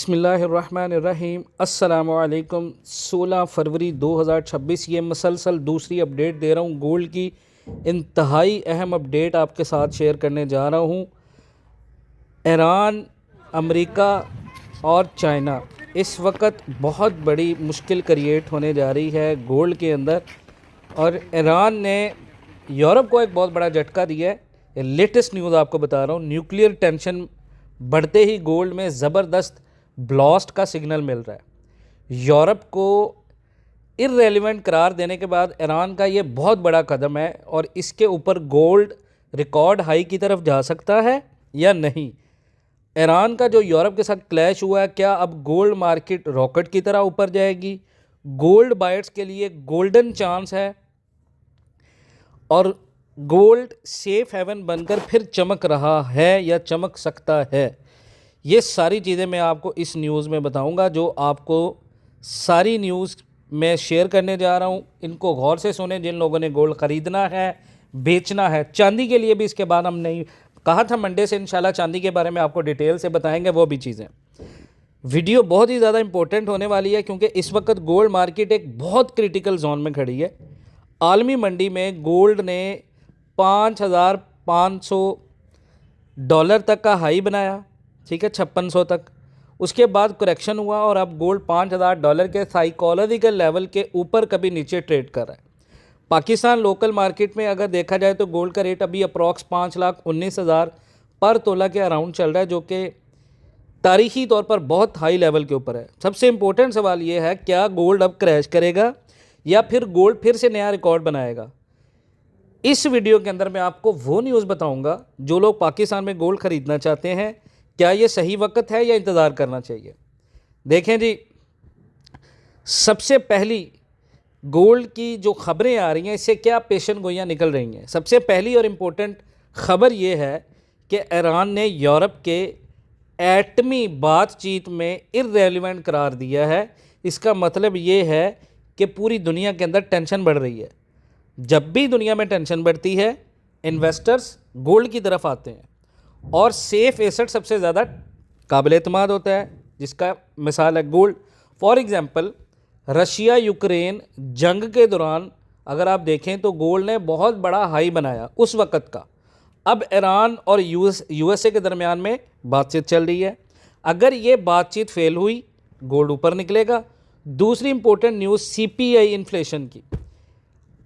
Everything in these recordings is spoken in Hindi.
बिस्मिल्लाहिर्रहमानिर्रहीम। अस्सलामुअलैकुम। 16 फरवरी 2026 ये मसलसल दूसरी अपडेट दे रहा हूँ। गोल्ड की इंतहाई अहम अपडेट आपके साथ शेयर करने जा रहा हूँ। ईरान, अमेरिका और चाइना इस वक्त बहुत बड़ी मुश्किल क्रिएट होने जा रही है गोल्ड के अंदर, और ईरान ने यूरोप को एक बहुत बड़ा झटका दिया है। लेटेस्ट न्यूज़ आपको बता रहा हूँ। न्यूक्लियर टेंशन बढ़ते ही गोल्ड में ज़बरदस्त ब्लास्ट का सिग्नल मिल रहा है। यूरोप को इररेलेवेंट करार देने के बाद ईरान का ये बहुत बड़ा कदम है, और इसके ऊपर गोल्ड रिकॉर्ड हाई की तरफ जा सकता है या नहीं। ईरान का जो यूरोप के साथ क्लैश हुआ है, क्या अब गोल्ड मार्केट रॉकेट की तरह ऊपर जाएगी? गोल्ड बायर्स के लिए गोल्डन चांस है, और गोल्ड सेफ हेवन बनकर फिर चमक रहा है या चमक सकता है। ये सारी चीज़ें मैं आपको इस न्यूज़ में बताऊंगा, जो आपको सारी न्यूज़ मैं शेयर करने जा रहा हूं। इनको गौर से सुने जिन लोगों ने गोल्ड ख़रीदना है, बेचना है। चांदी के लिए भी इसके बाद हम नहीं कहा था, मंडे से इंशाल्लाह चांदी के बारे में आपको डिटेल से बताएंगे वो भी चीज़ें। वीडियो बहुत ही ज़्यादा इंपॉर्टेंट होने वाली है, क्योंकि इस वक्त गोल्ड मार्केट एक बहुत क्रिटिकल जोन में खड़ी है। आलमी मंडी में गोल्ड ने $5,500 तक का हाई बनाया, ठीक है, 5600 तक। उसके बाद करेक्शन हुआ और अब गोल्ड $5,000 के साइकोलॉजिकल लेवल के ऊपर कभी नीचे ट्रेड कर रहा है। पाकिस्तान लोकल मार्केट में अगर देखा जाए तो गोल्ड का रेट अभी अप्रॉक्स 5,19,000 पर तोला के अराउंड चल रहा है, जो कि तारीखी तौर पर बहुत हाई लेवल के ऊपर है। सबसे इम्पोर्टेंट सवाल ये है, क्या गोल्ड अब क्रैश करेगा या फिर गोल्ड फिर से नया रिकॉर्ड बनाएगा? इस वीडियो के अंदर मैं आपको वो न्यूज़ बताऊंगा। जो लोग पाकिस्तान में गोल्ड ख़रीदना चाहते हैं, क्या ये सही वक्त है या इंतज़ार करना चाहिए? देखें जी, सबसे पहली गोल्ड की जो ख़बरें आ रही हैं, इससे क्या पेशन गोइयाँ निकल रही हैं। सबसे पहली और इम्पोर्टेंट ख़बर ये है कि ईरान ने यूरोप के एटमी बातचीत में इररेलेवेंट करार दिया है। इसका मतलब ये है कि पूरी दुनिया के अंदर टेंशन बढ़ रही है। जब भी दुनिया में टेंशन बढ़ती है, इन्वेस्टर्स गोल्ड की तरफ आते हैं, और सेफ़ एसेट सबसे ज़्यादा काबिल एतमाद होता है, जिसका मिसाल है gold. For example, Russia Ukraine जंग के दौरान अगर आप देखें तो गोल्ड ने बहुत बड़ा हाई बनाया उस वक़्त का। अब ईरान और यूएसए के दरमियान में बातचीत चल रही है। अगर ये बातचीत फेल हुई, गोल्ड ऊपर निकलेगा। दूसरी इंपॉर्टेंट न्यूज़ सीपीआई इन्फ्लेशन की।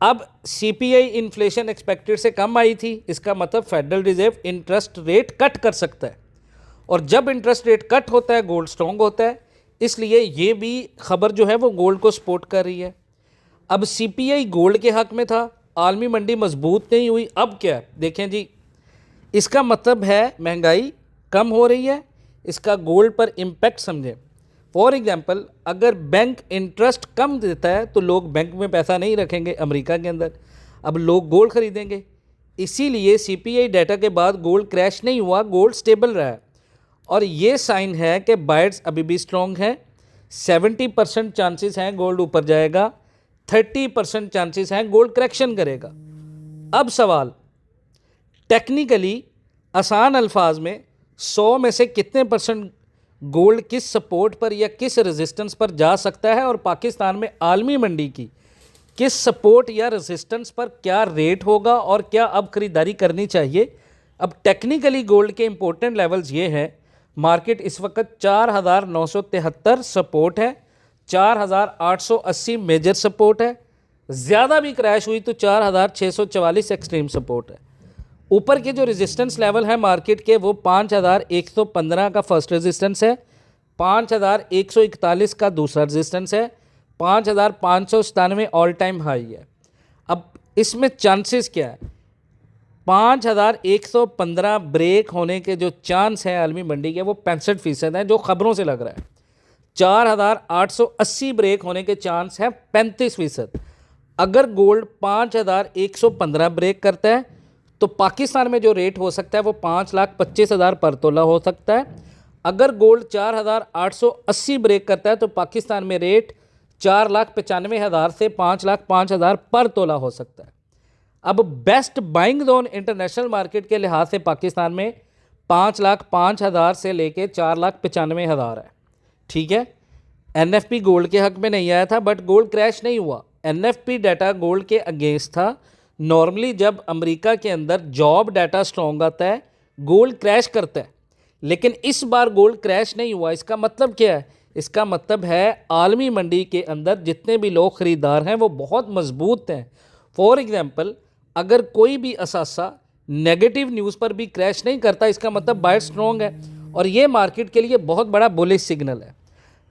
अब सीपीआई इन्फ्लेशन एक्सपेक्टेड से कम आई थी, इसका मतलब federal reserve interest rate cut कर सकता है, और जब इंटरेस्ट रेट कट होता है गोल्ड स्ट्रॉन्ग होता है। इसलिए ये भी खबर जो है वो गोल्ड को सपोर्ट कर रही है। अब सीपीआई गोल्ड के हक में था, आलमी मंडी मजबूत नहीं हुई। अब क्या है, देखें जी, इसका मतलब है महंगाई कम हो रही है। इसका गोल्ड पर इम्पैक्ट समझें। फॉर एग्ज़ाम्पल, अगर बैंक इंटरेस्ट कम देता है तो लोग बैंक में पैसा नहीं रखेंगे अमेरिका के अंदर, अब लोग गोल्ड ख़रीदेंगे। इसीलिए सीपीआई डाटा के बाद गोल्ड क्रैश नहीं हुआ, गोल्ड स्टेबल रहा है। और ये साइन है कि बायर्स अभी भी स्ट्रॉन्ग हैं। 70% चांसेस हैं गोल्ड ऊपर जाएगा, 30% चांसेस हैं गोल्ड करेक्शन करेगा। अब सवाल टेक्निकली आसान अल्फाज में, 100 में से कितने परसेंट गोल्ड किस सपोर्ट पर या किस रेजिस्टेंस पर जा सकता है, और पाकिस्तान में आलमी मंडी की किस सपोर्ट या रेजिस्टेंस पर क्या रेट होगा, और क्या अब ख़रीदारी करनी चाहिए? अब टेक्निकली गोल्ड के इंपॉर्टेंट लेवल्स ये हैं। मार्केट इस वक्त 4,973 सपोर्ट है, 4,880 मेजर सपोर्ट है। ज़्यादा भी क्रैश हुई तो 4,644 एक्सट्रीम सपोर्ट है। ऊपर के जो रेजिस्टेंस लेवल है मार्केट के, वो 5,115 का फर्स्ट रेजिस्टेंस है, 5,141 का दूसरा रेजिस्टेंस है, 5,597 ऑल टाइम हाई है। अब इसमें चांसेस क्या है? 5,115 ब्रेक होने के जो चांस हैं आलमी मंडी के, वो 65% हैं, जो खबरों से लग रहा है। 4,880 ब्रेक होने के चांस हैं 35%। अगर गोल्ड 5,115 ब्रेक करता है तो पाकिस्तान में जो रेट हो सकता है वो 5,25,000 पर तोला हो सकता है। अगर गोल्ड 4,880 ब्रेक करता है तो पाकिस्तान में रेट 4,95,000 से 5,05,000 पर तोला हो सकता है। अब best buying zone international market के लिहाज से पाकिस्तान में 5,05,000 से लेके 4,95,000 है। ठीक है। एनएफपी गोल्ड के हक में नहीं आया था, बट गोल्ड क्रैश नहीं हुआ। एनएफपी डाटा गोल्ड के अगेंस्ट था। नॉर्मली जब अमेरिका के अंदर जॉब डाटा स्ट्रॉन्ग आता है, गोल्ड क्रैश करता है, लेकिन इस बार गोल्ड क्रैश नहीं हुआ। इसका मतलब क्या है? इसका मतलब है आलमी मंडी के अंदर जितने भी लोग ख़रीदार हैं वो बहुत मजबूत हैं। फॉर एग्जांपल, अगर कोई भी असासा नेगेटिव न्यूज़ पर भी क्रैश नहीं करता, इसका मतलब बायर स्ट्रॉन्ग है, और ये मार्केट के लिए बहुत बड़ा बुलिश सिग्नल है।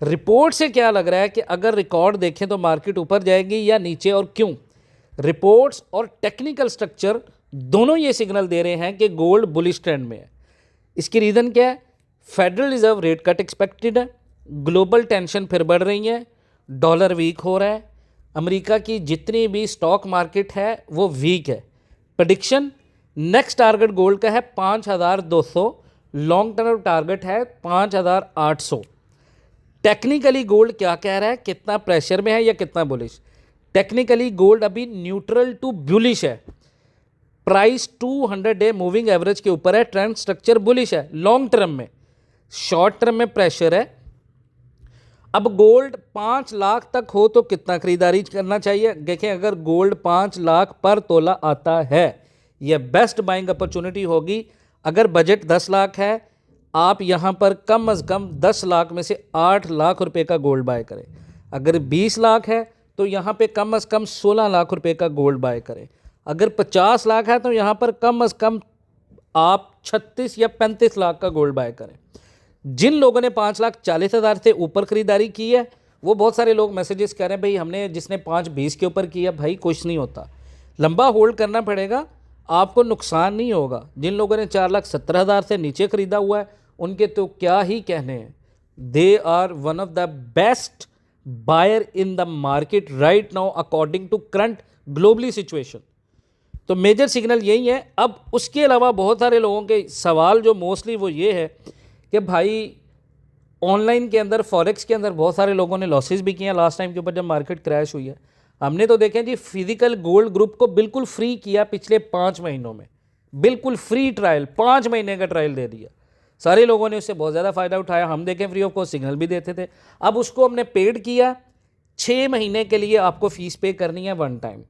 रिपोर्ट से क्या लग रहा है कि अगर रिकॉर्ड देखें तो मार्केट ऊपर जाएगी या नीचे, और क्यों? रिपोर्ट्स और टेक्निकल स्ट्रक्चर दोनों ये सिग्नल दे रहे हैं कि गोल्ड बुलिश ट्रेंड में है। इसकी रीज़न क्या है? Federal reserve rate cut expected है, ग्लोबल टेंशन फिर बढ़ रही है, डॉलर वीक हो रहा है, अमेरिका की जितनी भी स्टॉक मार्केट है वो वीक है। प्रेडिक्शन, नेक्स्ट टारगेट गोल्ड का है 5200, लॉन्ग टर्म टारगेट है 5800। टेक्निकली गोल्ड क्या कह रहा है? कितना प्रेशर में है या कितना बुलिश? टेक्निकली गोल्ड अभी न्यूट्रल टू बुलिश है। प्राइस 200 डे मूविंग एवरेज के ऊपर है, ट्रेंड स्ट्रक्चर बुलिश है लॉन्ग टर्म में। शॉर्ट टर्म में प्रेशर है। अब गोल्ड 5 लाख तक हो तो कितना खरीदारी करना चाहिए? देखें, अगर गोल्ड 5 लाख पर तोला आता है, यह बेस्ट बाइंग अपॉर्चुनिटी होगी। अगर बजट 10 लाख है, आप यहाँ पर कम से कम 10 लाख में से 8 लाख रुपए का गोल्ड बाय करें। अगर 20 लाख है तो यहाँ पे कम से कम 16 लाख रुपए का गोल्ड बाय करें। अगर 50 लाख है तो यहाँ पर कम से कम आप 36 या 35 लाख का गोल्ड बाय करें। जिन लोगों ने 5,40,000 से ऊपर खरीदारी की है, वो बहुत सारे लोग मैसेजेस कर रहे हैं, भाई हमने जिसने 5,20 के ऊपर किया, भाई कुछ नहीं होता, लंबा होल्ड करना पड़ेगा, आपको नुकसान नहीं होगा। जिन लोगों ने 4,70,000 से नीचे खरीदा हुआ है, उनके तो क्या ही कहने हैं। They are one of the best buyer in the market right now according to current globally situation. तो मेजर सिग्नल यही है। अब उसके अलावा बहुत सारे लोगों के सवाल जो मोस्टली वो ये है कि भाई ऑनलाइन के अंदर, फॉरेक्स के अंदर बहुत सारे लोगों ने लॉसेस भी किए हैं लास्ट टाइम के ऊपर जब मार्केट क्रैश हुई है। हमने तो देखें जी, फिजिकल गोल्ड ग्रुप को बिल्कुल फ्री किया पिछले 5 महीनों में, बिल्कुल फ्री ट्रायल, 5 महीने का ट्रायल दे दिया। सारे लोगों ने उससे बहुत ज़्यादा फ़ायदा उठाया। हम देखें फ्री ऑफ कॉस्ट सिग्नल भी देते थे। अब उसको हमने पेड किया, 6 महीने के लिए आपको फ़ीस पे करनी है 1 टाइम।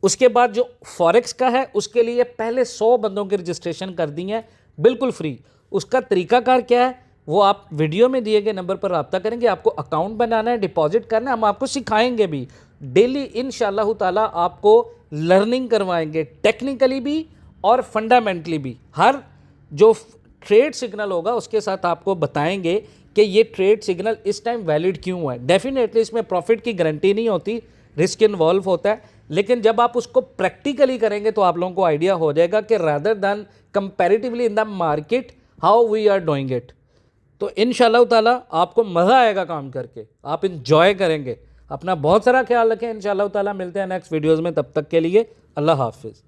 उसके बाद जो फॉरेक्स का है उसके लिए पहले 100 बंदों की रजिस्ट्रेशन कर दी है बिल्कुल फ्री। उसका तरीकाकार क्या है वो आप वीडियो में दिए गए नंबर पर रब्ता करेंगे। आपको अकाउंट बनाना है, डिपॉजिट करना है, हम आपको सिखाएंगे भी डेली इंशाअल्लाह ताला। आपको लर्निंग करवाएंगे टेक्निकली भी और फंडामेंटली भी। हर जो ट्रेड सिग्नल होगा उसके साथ आपको बताएंगे कि ये ट्रेड सिग्नल इस टाइम वैलिड क्यों है। डेफिनेटली इसमें प्रॉफिट की गारंटी नहीं होती, रिस्क इन्वॉल्व होता है, लेकिन जब आप उसको प्रैक्टिकली करेंगे तो आप लोगों को आइडिया हो जाएगा कि rather than comparatively in the market how we are doing it. तो इंशाअल्लाह ताला आपको मज़ा आएगा काम करके, आप इंजॉय करेंगे। अपना बहुत सारा ख्याल रखें। इंशाअल्लाह ताला मिलते हैं नेक्स्ट वीडियोज़ में, तब तक के लिए अल्लाह हाफिज़।